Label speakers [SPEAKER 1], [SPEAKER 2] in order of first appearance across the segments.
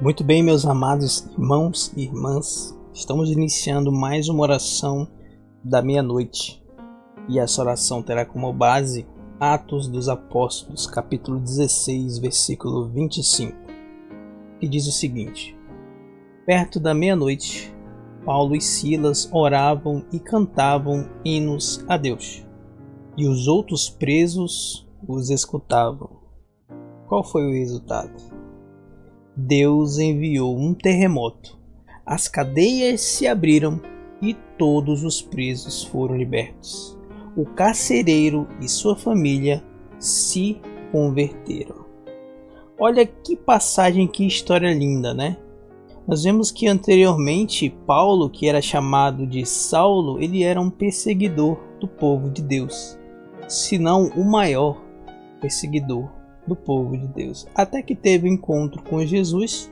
[SPEAKER 1] Muito bem, meus amados irmãos e irmãs, estamos iniciando mais uma oração da meia-noite e essa oração terá como base Atos dos Apóstolos, capítulo 16, versículo 25, que diz o seguinte: Perto da meia-noite, Paulo e Silas oravam e cantavam hinos a Deus, e os outros presos os escutavam. Qual foi o resultado? Deus enviou um terremoto, as cadeias se abriram e todos os presos foram libertos. O carcereiro e sua família se converteram. Olha que passagem, que história linda, né? Nós vemos que anteriormente Paulo, que era chamado de Saulo, ele era um perseguidor do povo de Deus, se não o maior perseguidor do povo de Deus, até que teve um encontro com Jesus.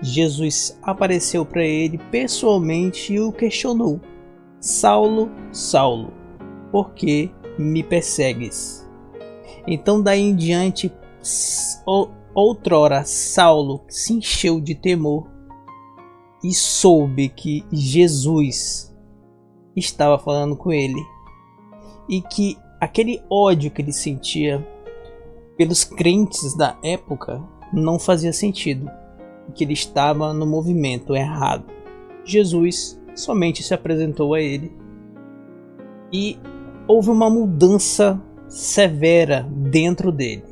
[SPEAKER 1] Jesus apareceu para ele pessoalmente e o questionou: Saulo, Saulo, por que me persegues? Então daí em diante, outrora Saulo se encheu de temor e soube que Jesus estava falando com ele e que aquele ódio que ele sentia pelos crentes da época não fazia sentido, que ele estava no movimento errado. Jesus somente se apresentou a ele e houve uma mudança severa dentro dele.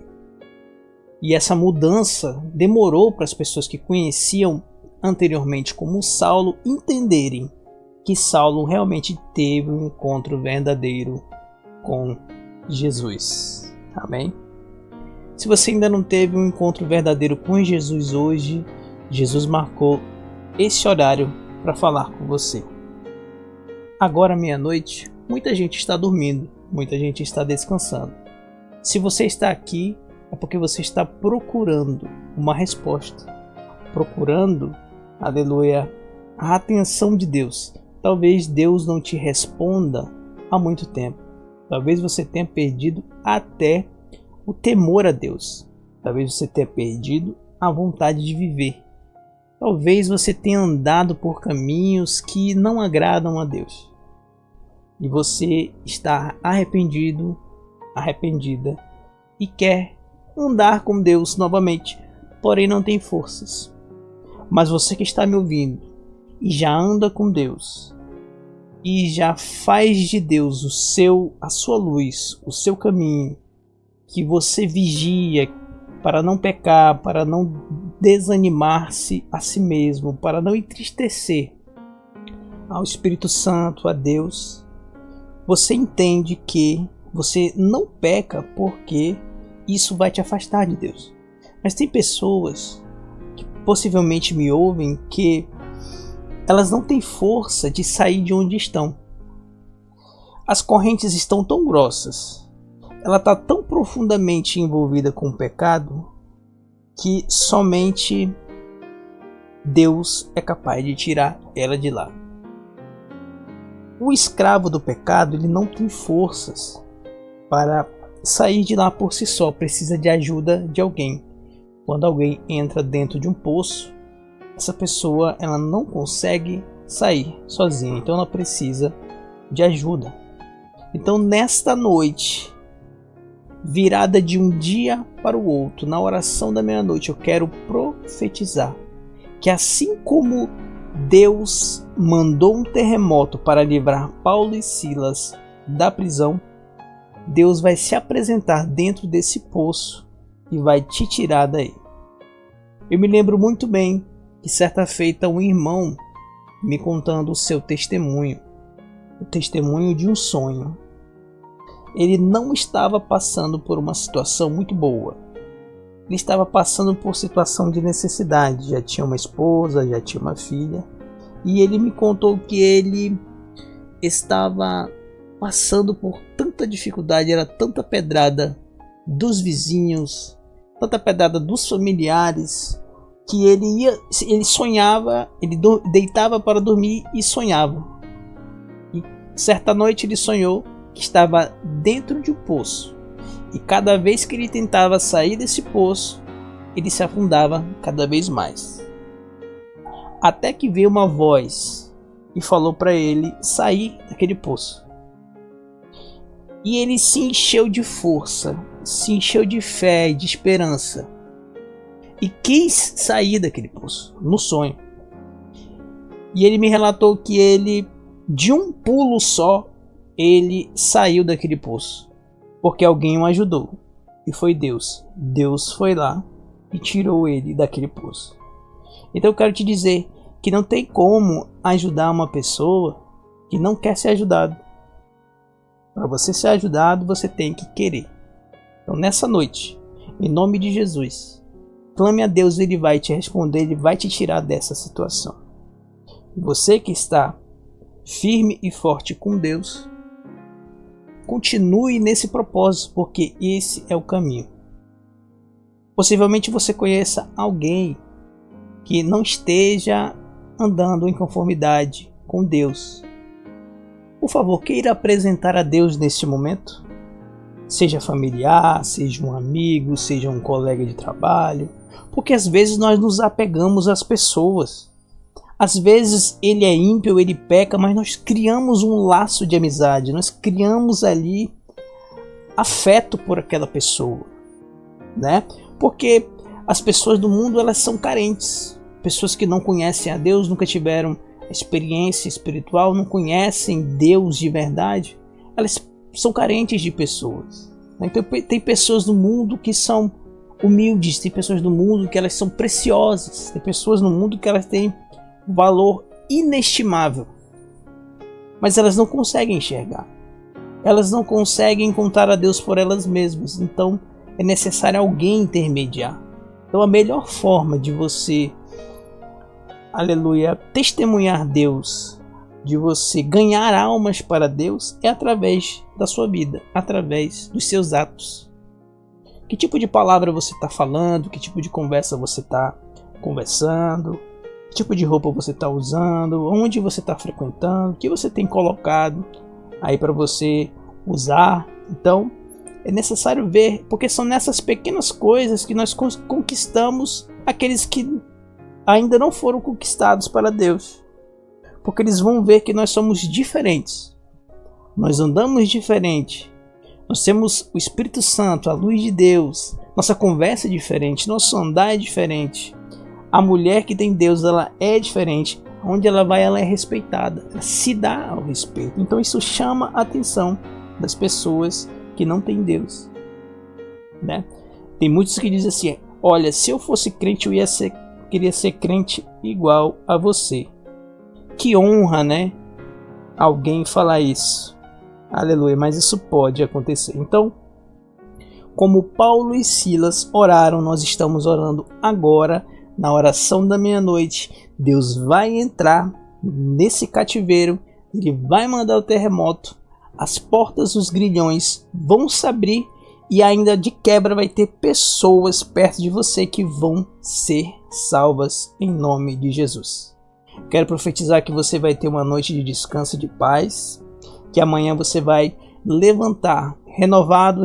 [SPEAKER 1] E essa mudança demorou para as pessoas que conheciam anteriormente como Saulo entenderem que Saulo realmente teve um encontro verdadeiro com Jesus. Amém? Se você ainda não teve um encontro verdadeiro com Jesus hoje, Jesus marcou esse horário para falar com você. Agora, meia-noite, muita gente está dormindo, muita gente está descansando. Se você está aqui, é porque você está procurando uma resposta, procurando, aleluia, a atenção de Deus. Talvez Deus não te responda há muito tempo. Talvez você tenha perdido até o temor a Deus. Talvez você tenha perdido a vontade de viver. Talvez você tenha andado por caminhos que não agradam a Deus. E você está arrependido, arrependida e quer andar com Deus novamente, porém não tem forças. Mas você que está me ouvindo e já anda com Deus e já faz de Deus a sua luz, o seu caminho, que você vigia para não pecar, para não desanimar-se a si mesmo, para não entristecer ao Espírito Santo, a Deus, você entende que você não peca porque isso vai te afastar de Deus. Mas tem pessoas que possivelmente me ouvem que elas não têm força de sair de onde estão. As correntes estão tão grossas, ela está tão profundamente envolvida com o pecado que somente Deus é capaz de tirar ela de lá. O escravo do pecado, ele não tem forças para sair de lá por si só, precisa de ajuda de alguém. Quando alguém entra dentro de um poço, essa pessoa ela não consegue sair sozinha, então ela precisa de ajuda. Então nesta noite, virada de um dia para o outro, na oração da meia-noite, eu quero profetizar que assim como Deus mandou um terremoto para livrar Paulo e Silas da prisão, Deus vai se apresentar dentro desse poço e vai te tirar daí. Eu me lembro muito bem que certa feita um irmão me contando o seu testemunho, o testemunho de um sonho. Ele não estava passando por uma situação muito boa. Ele estava passando por situação de necessidade. Já tinha uma esposa, já tinha uma filha. E ele me contou que ele estava passando por tanta dificuldade, era tanta pedrada dos vizinhos, tanta pedrada dos familiares, que ele sonhava, ele deitava para dormir e sonhava. E certa noite ele sonhou que estava dentro de um poço, e cada vez que ele tentava sair desse poço, ele se afundava cada vez mais. até que veio uma voz e falou para ele sair daquele poço. E ele se encheu de força, se encheu de fé e de esperança e quis sair daquele poço, no sonho. E ele me relatou que ele, de um pulo só, ele saiu daquele poço, porque alguém o ajudou, e foi Deus. Deus foi lá e tirou ele daquele poço. Então eu quero te dizer que não tem como ajudar uma pessoa que não quer ser ajudado. Para você ser ajudado, você tem que querer. Então nessa noite, em nome de Jesus, clame a Deus, Ele vai te responder, Ele vai te tirar dessa situação. Você que está firme e forte com Deus, continue nesse propósito, porque esse é o caminho. Possivelmente você conheça alguém que não esteja andando em conformidade com Deus. Por favor, queira apresentar a Deus neste momento. Seja familiar, seja um amigo, seja um colega de trabalho. Porque às vezes nós nos apegamos às pessoas. Às vezes ele é ímpio, ele peca, mas nós criamos um laço de amizade. Nós criamos ali afeto por aquela pessoa, né? Porque as pessoas do mundo, elas são carentes. Pessoas que não conhecem a Deus, nunca tiveram experiência espiritual, não conhecem Deus de verdade, elas são carentes de pessoas. Então tem pessoas no mundo que são humildes, tem pessoas no mundo que elas são preciosas, tem pessoas no mundo que elas têm um valor inestimável, mas elas não conseguem enxergar, elas não conseguem encontrar a Deus por elas mesmas. Então é necessário alguém intermediar. Então a melhor forma de você, aleluia, testemunhar Deus, de você ganhar almas para Deus, é através da sua vida, através dos seus atos. Que tipo de palavra você está falando, que tipo de conversa você está conversando, que tipo de roupa você está usando, onde você está frequentando, o que você tem colocado aí para você usar. Então é necessário ver, porque são nessas pequenas coisas que nós conquistamos aqueles que ainda não foram conquistados para Deus, porque eles vão ver que nós somos diferentes, nós andamos diferente, nós temos o Espírito Santo, a luz de Deus, nossa conversa é diferente, nosso andar é diferente. A mulher que tem Deus, ela é diferente, onde ela vai, ela é respeitada, ela se dá ao respeito. Então isso chama a atenção das pessoas que não têm Deus, né? Tem muitos que dizem assim: olha, se eu fosse crente, queria ser crente igual a você. Que honra, né? Alguém falar isso. Aleluia, mas isso pode acontecer. Então, como Paulo e Silas oraram, nós estamos orando agora, na oração da meia-noite. Deus vai entrar nesse cativeiro, Ele vai mandar o terremoto, as portas dos grilhões vão se abrir e ainda de quebra vai ter pessoas perto de você que vão ser salvas em nome de Jesus. Quero profetizar que você vai ter uma noite de descanso e de paz, que amanhã você vai levantar renovado.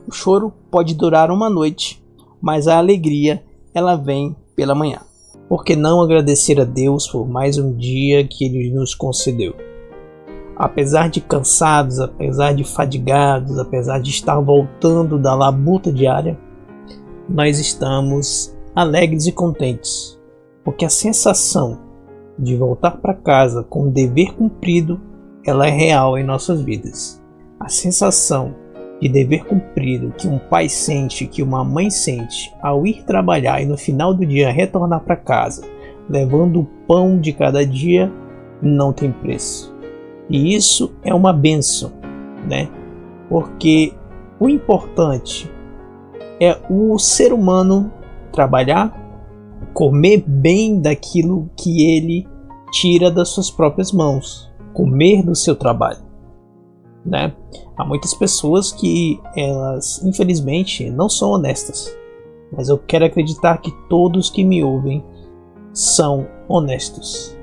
[SPEAKER 1] O choro pode durar uma noite, mas a alegria, ela vem pela manhã. Por que não agradecer a Deus por mais um dia que Ele nos concedeu? Apesar de cansados, apesar de fadigados, apesar de estar voltando da labuta diária, nós estamos alegres e contentes, porque a sensação de voltar para casa com o dever cumprido, ela é real em nossas vidas. A sensação de dever cumprido que um pai sente, que uma mãe sente ao ir trabalhar e no final do dia retornar para casa, levando o pão de cada dia, não tem preço. E isso é uma bênção, né? Porque o importante é o ser humano trabalhar, comer bem daquilo que ele tira das suas próprias mãos, comer do seu trabalho, né? Há muitas pessoas que elas infelizmente não são honestas, mas eu quero acreditar que todos que me ouvem são honestos,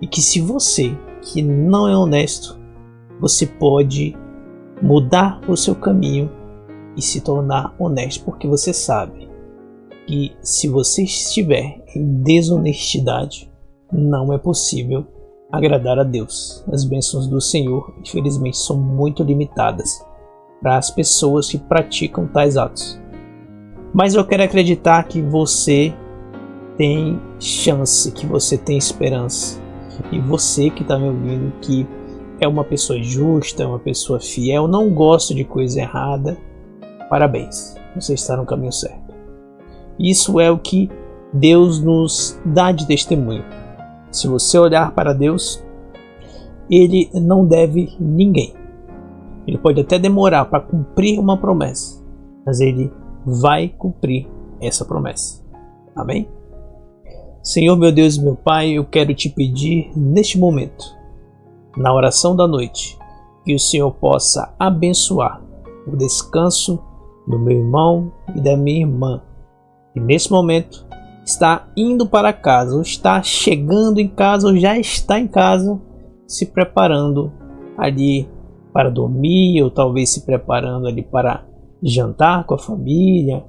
[SPEAKER 1] e que se você que não é honesto, você pode mudar o seu caminho e se tornar honesto, porque você sabe que se você estiver em desonestidade, não é possível agradar a Deus. As bênçãos do Senhor, infelizmente, são muito limitadas para as pessoas que praticam tais atos. Mas eu quero acreditar que você tem chance, que você tem esperança. E você que está me ouvindo, que é uma pessoa justa, é uma pessoa fiel, não gosta de coisa errada, parabéns, você está no caminho certo. Isso é o que Deus nos dá de testemunho. Se você olhar para Deus, Ele não deve ninguém. Ele pode até demorar para cumprir uma promessa, mas Ele vai cumprir essa promessa. Amém? Senhor, meu Deus e meu Pai, eu quero te pedir neste momento, na oração da noite, que o Senhor possa abençoar o descanso do meu irmão e da minha irmã, que nesse momento está indo para casa, ou está chegando em casa, ou já está em casa, se preparando ali para dormir, ou talvez se preparando ali para jantar com a família,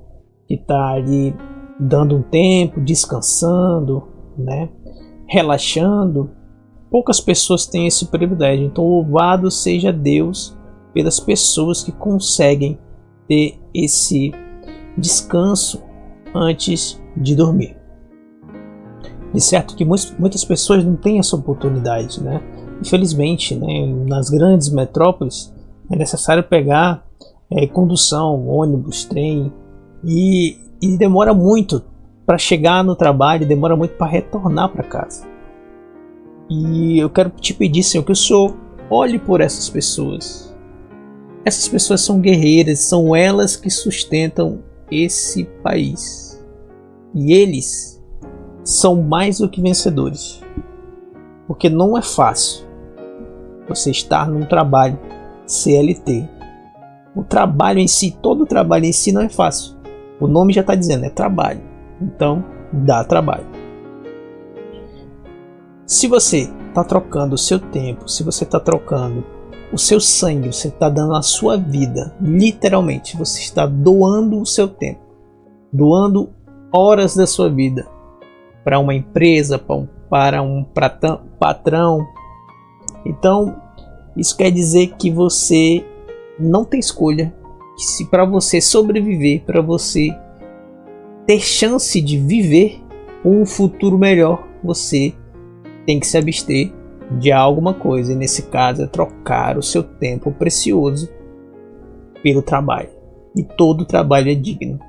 [SPEAKER 1] que está ali dando um tempo, descansando, né? Relaxando. Poucas pessoas têm esse privilégio, então louvado seja Deus pelas pessoas que conseguem ter esse descanso antes de dormir. De certo que muitas pessoas não têm essa oportunidade, né? Infelizmente, né, nas grandes metrópoles é necessário pegar condução, ônibus, trem, e demora muito para chegar no trabalho, demora muito para retornar para casa. E eu quero te pedir, Senhor, que o Senhor olhe por essas pessoas. Essas pessoas são guerreiras, são elas que sustentam esse país. E eles são mais do que vencedores. Porque não é fácil você estar num trabalho CLT. O trabalho em si, todo o trabalho em si não é fácil. O nome já está dizendo, é trabalho. Então, dá trabalho. Se você está trocando o seu tempo, se você está trocando o seu sangue, você está dando a sua vida, literalmente, você está doando o seu tempo, doando horas da sua vida para uma empresa, para um patrão. Então, isso quer dizer que você não tem escolha. Se para você sobreviver, para você ter chance de viver um futuro melhor, você tem que se abster de alguma coisa, e nesse caso é trocar o seu tempo precioso pelo trabalho. E todo trabalho é digno,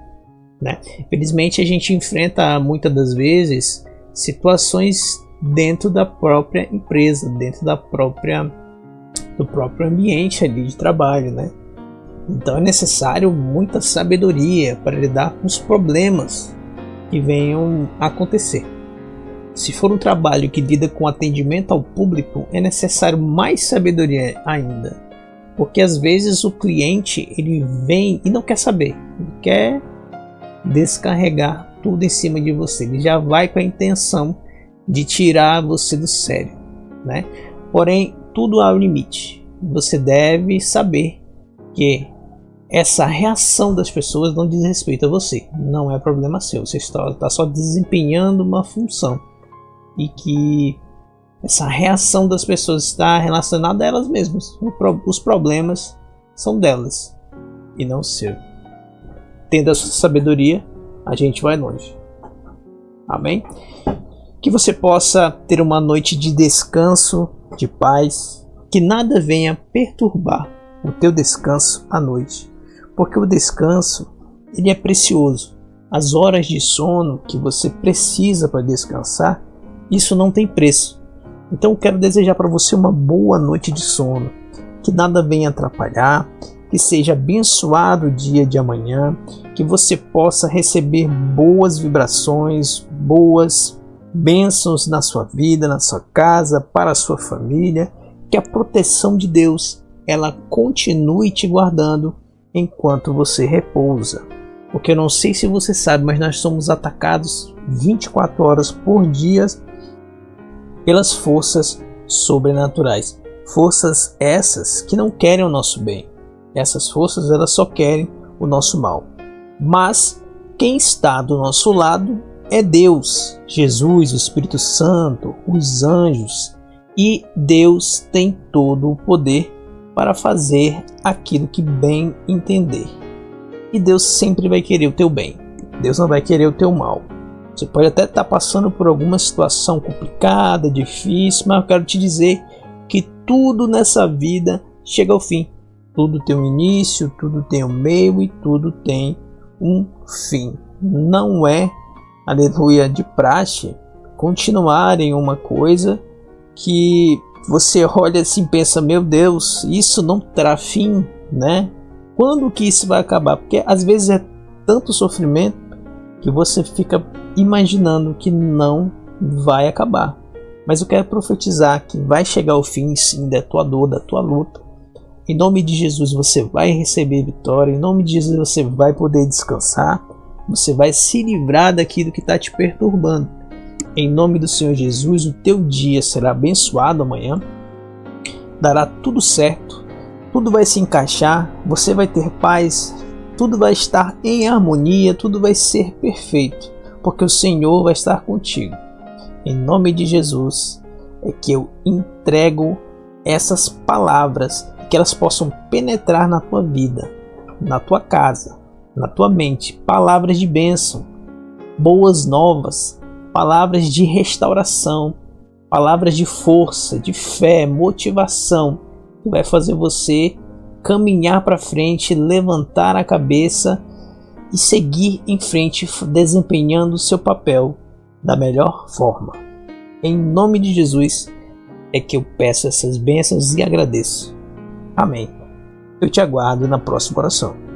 [SPEAKER 1] né? Infelizmente a gente enfrenta muitas das vezes situações dentro da própria empresa, dentro do próprio ambiente ali de trabalho, né? Então é necessário muita sabedoria para lidar com os problemas que venham a acontecer. Se for um trabalho que lida com atendimento ao público, é necessário mais sabedoria ainda. Porque às vezes o cliente ele vem e não quer saber, ele quer descarregar tudo em cima de você. Ele já vai com a intenção de tirar você do sério, né? Porém, tudo há um limite. Você deve saber que essa reação das pessoas não diz respeito a você, não é problema seu, você está só desempenhando uma função, e que essa reação das pessoas está relacionada a elas mesmas. Os problemas são delas e não seu. Tendo essa sabedoria, a gente vai longe. Amém? Que você possa ter uma noite de descanso, de paz, que nada venha perturbar o teu descanso à noite, porque o descanso ele é precioso. As horas de sono que você precisa para descansar, isso não tem preço. Então eu quero desejar para você uma boa noite de sono, que nada venha atrapalhar, que seja abençoado o dia de amanhã, que você possa receber boas vibrações, boas bênçãos na sua vida, na sua casa, para a sua família, que a proteção de Deus ela continue te guardando enquanto você repousa. Porque eu não sei se você sabe, mas nós somos atacados 24 horas por dia pelas forças sobrenaturais. Forças essas que não querem o nosso bem. Essas forças elas só querem o nosso mal. Mas quem está do nosso lado é Deus, Jesus, o Espírito Santo, os anjos, e Deus tem todo o poder para fazer aquilo que bem entender. E Deus sempre vai querer o teu bem. Deus não vai querer o teu mal. Você pode até estar passando por alguma situação complicada, difícil, mas eu quero te dizer que tudo nessa vida chega ao fim. Tudo tem um início, tudo tem um meio e tudo tem um fim. Não é, aleluia, de praxe continuar em uma coisa que você olha assim e pensa, meu Deus, isso não terá fim, né? Quando que isso vai acabar? Porque às vezes é tanto sofrimento que você fica imaginando que não vai acabar. Mas eu quero profetizar que vai chegar o fim sim da tua dor, da tua luta. Em nome de Jesus você vai receber vitória, em nome de Jesus você vai poder descansar, você vai se livrar daquilo que está te perturbando. Em nome do Senhor Jesus, o teu dia será abençoado amanhã, dará tudo certo, tudo vai se encaixar, você vai ter paz, tudo vai estar em harmonia, tudo vai ser perfeito, porque o Senhor vai estar contigo. Em nome de Jesus é que eu entrego essas palavras, que elas possam penetrar na tua vida, na tua casa, na tua mente, palavras de bênção, boas novas, palavras de restauração, palavras de força, de fé, motivação, que vai fazer você caminhar para frente, levantar a cabeça e seguir em frente, desempenhando o seu papel da melhor forma. Em nome de Jesus é que eu peço essas bênçãos e agradeço. Amém. Eu te aguardo na próxima oração.